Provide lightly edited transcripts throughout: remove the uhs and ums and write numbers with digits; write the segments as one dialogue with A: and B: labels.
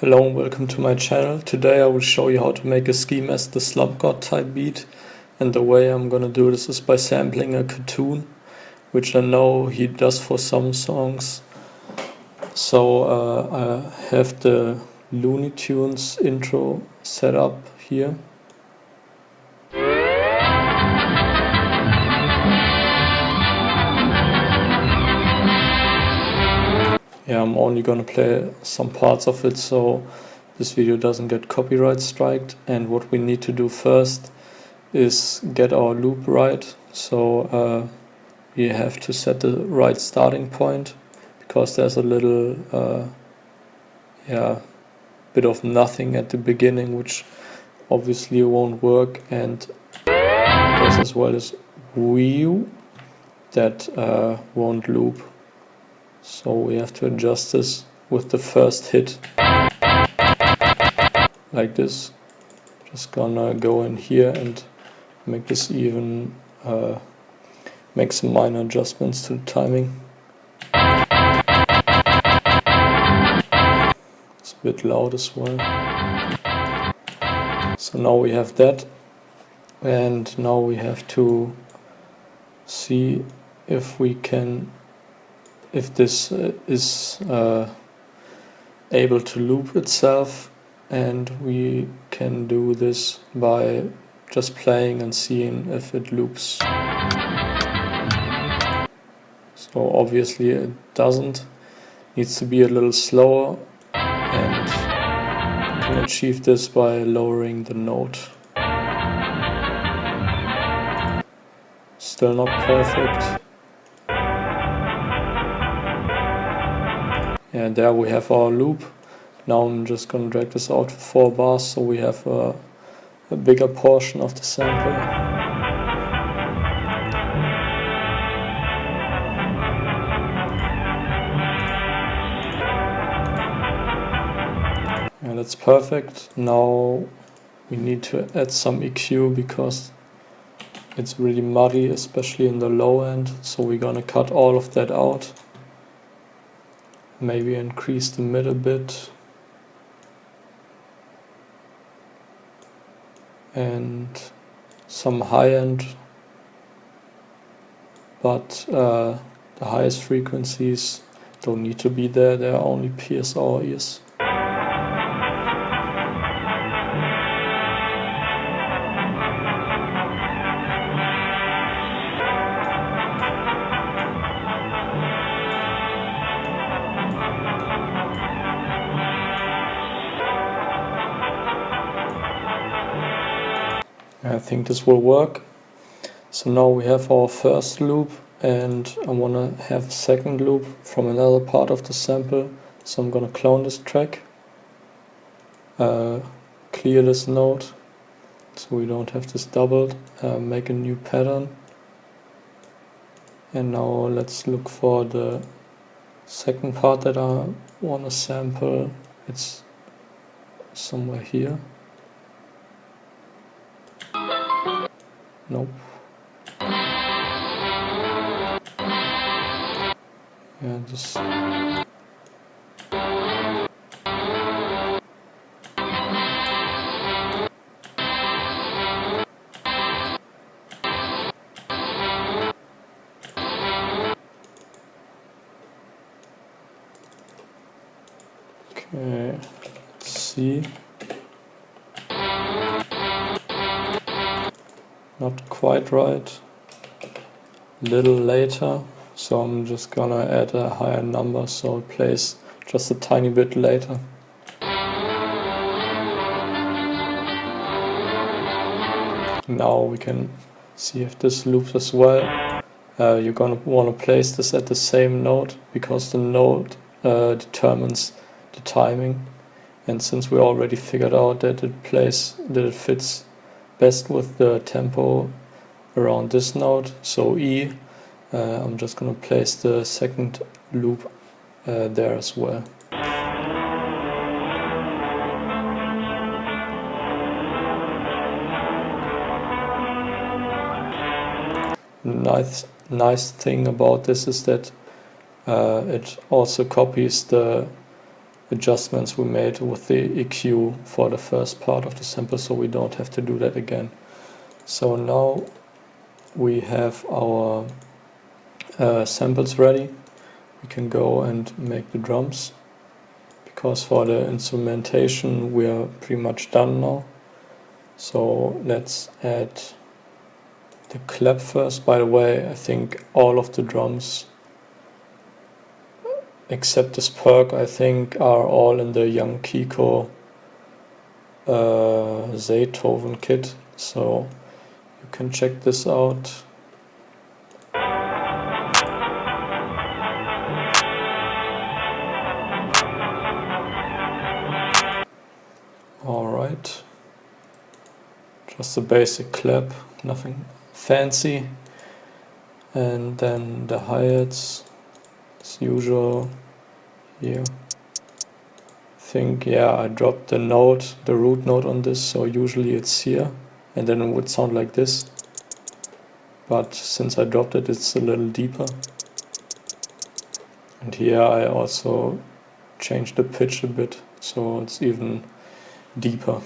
A: Hello and welcome to my channel. Today I will show you how to make a scheme as the Slump type beat, and the way I'm gonna do this is by sampling a cartoon, which I know he does for some songs. So I have the Looney Tunes intro set up here. Yeah, I'm only gonna play some parts of it so this video doesn't get copyright striked. And what we need to do first is get our loop right. So we have to set the right starting point, because there's a little bit of nothing at the beginning, which obviously won't work, and there's as well as whew that won't loop. So we have to adjust this with the first hit, like this. Just gonna go in here and make this even, make some minor adjustments to the timing. It's a bit loud as well. So now we have that, and now we have to see if we can, if this is able to loop itself, and we can do this by just playing and seeing if it loops. So obviously it doesn't, needs to be a little slower, and you can achieve this by lowering the note. Still not perfect. And there we have our loop. Now I'm just gonna drag this out for 4 bars so we have a bigger portion of the sample. And that's perfect. Now we need to add some EQ because it's really muddy, especially in the low end. So we're gonna cut all of that out. Maybe increase the mid a bit. And some high end, but the highest frequencies don't need to be there, they only pierce our ears. I think this will work. So now we have our first loop, and I want to have a second loop from another part of the sample. So I'm going to clone this track, clear this note so we don't have this doubled, make a new pattern, and now let's look for the second part that I want to sample. It's somewhere here. Nope. Yeah, just okay, let's see. Not quite right. Little later, so I'm just gonna add a higher number so it plays just a tiny bit later. Now we can see if this loops as well. You're gonna want to place this at the same note, because the note determines the timing, and since we already figured out that it fits best with the tempo around this note, so E, I'm just gonna place the second loop there as well. Nice thing about this is that it also copies the adjustments we made with the EQ for the first part of the sample, so we don't have to do that again. So now we have our samples ready. We can go and make the drums, because for the instrumentation we are pretty much done now. So let's add the clap first. By the way, I think all of the drums except this perk, I think, are all in the Young Kiko Zaytoven kit, so you can check this out. Alright, just a basic clap, nothing fancy. And then the hi-hats, as usual, here. I think, yeah, I dropped the note, the root note on this, so usually it's here, and then it would sound like this. But since I dropped it, it's a little deeper. And here I also changed the pitch a bit, so it's even deeper.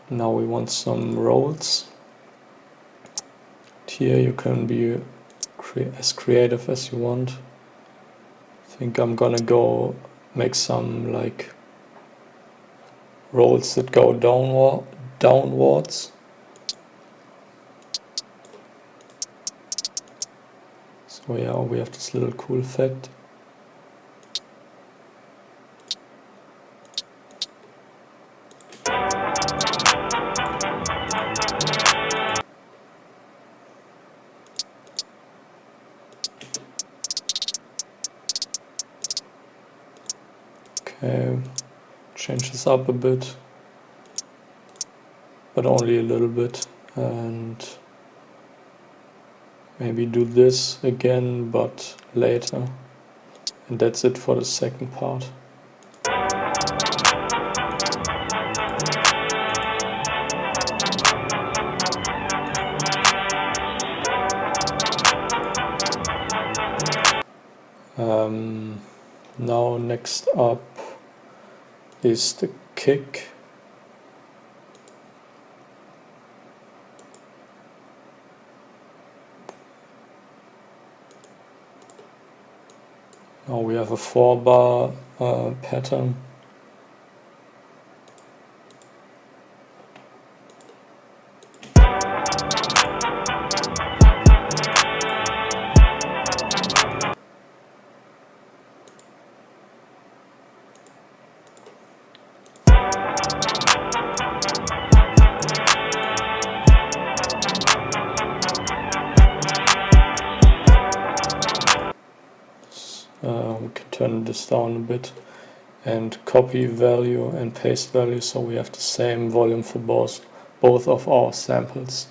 A: Now we want some rolls. Here you can be as creative as you want. I think I'm gonna go make some like rolls that go downwards. So yeah, we have this little cool effect. Okay, change this up a bit, but only a little bit, and maybe do this again, but later. And that's it for the second part. Now next up is the kick. Now we have a 4-bar pattern. We can turn this down a bit and copy value and paste value, so we have the same volume for both of our samples.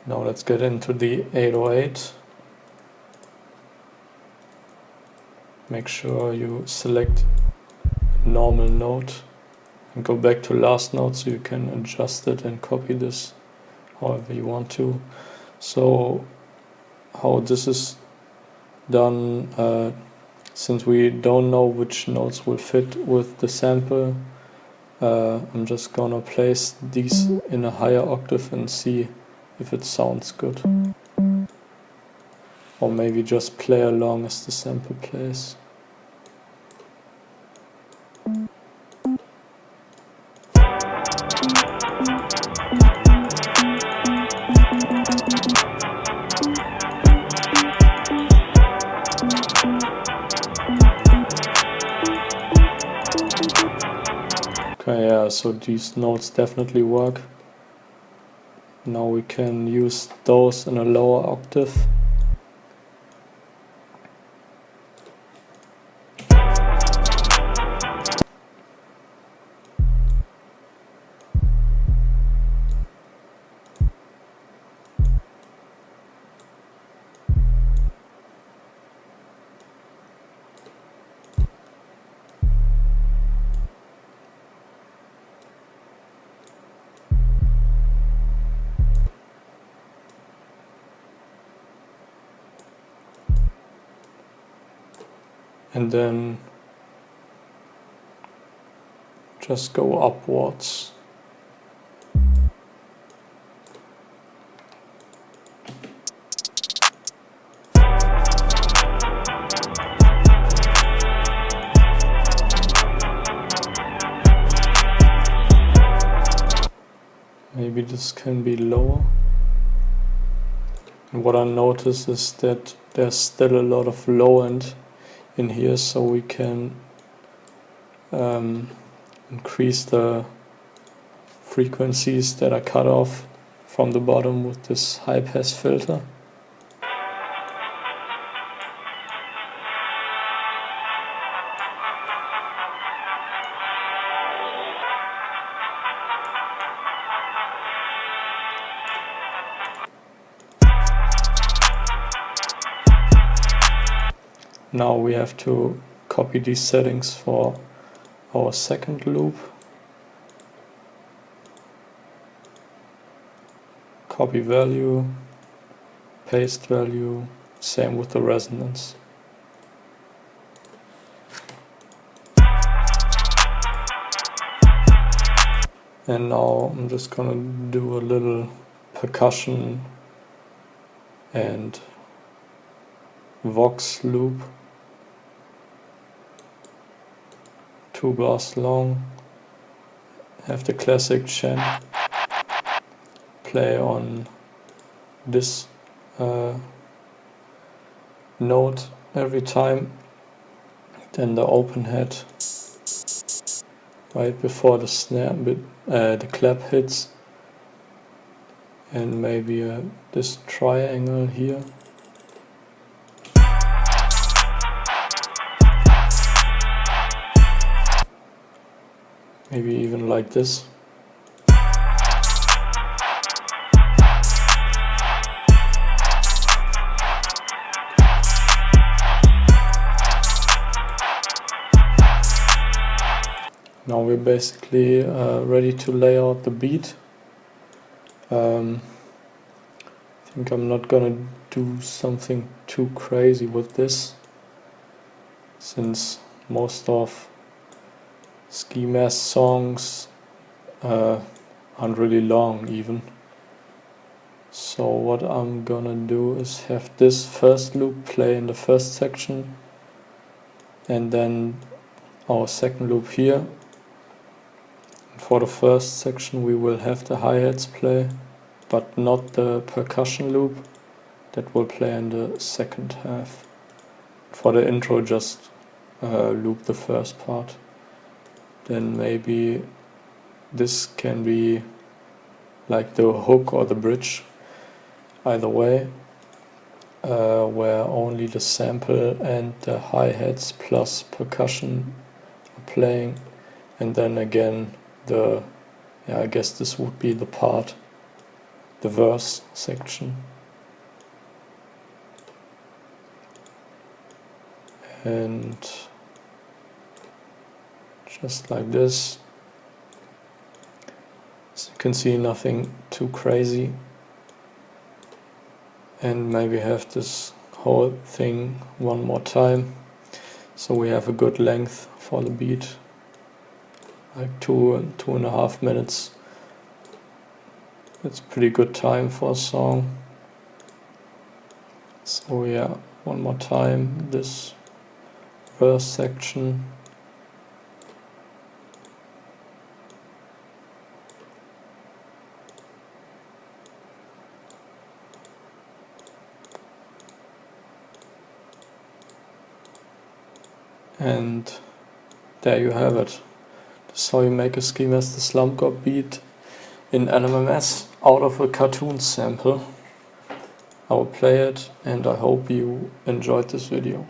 A: Now let's get into the 808. Make sure you select a normal note and go back to last note, so you can adjust it and copy this however you want to. So how this is done, since we don't know which notes will fit with the sample, I'm just gonna place these in a higher octave and see if it sounds good. Or maybe just play along as the sample plays. Okay, yeah, so these notes definitely work. Now we can use those in a lower octave. and then just go upwards. Maybe this can be lower. And what I notice is that there's still a lot of low end in here, so we can increase the frequencies that are cut off from the bottom with this high pass filter. Now we have to copy these settings for our second loop. Copy value, paste value, same with the resonance. And now I'm just gonna do a little percussion and Vox loop, 2 bars long, have the classic chant, play on this note every time, then the open head right before the snare, the clap hits, and maybe this triangle here. Maybe even like this. Now we're basically ready to lay out the beat. I think I'm not gonna do something too crazy with this, since most of ski mask songs aren't really long even. So what I'm gonna do is have this first loop play in the first section, and then our second loop here. For the first section we will have the hi-hats play, but not the percussion loop. That will play in the second half. For the intro, just loop the first part. Then maybe this can be like the hook or the bridge, either way, where only the sample and the hi-hats plus percussion are playing, and then again I guess this would be the part, the verse section. And just like this. As you can see, nothing too crazy. And maybe have this whole thing one more time, so we have a good length for the beat. Like 2.5 minutes. It's pretty good time for a song. So yeah, one more time this verse section. And there you have it. This is how you make a ski mask the Slump God beat in LMMS out of a cartoon sample. I will play it, and I hope you enjoyed this video.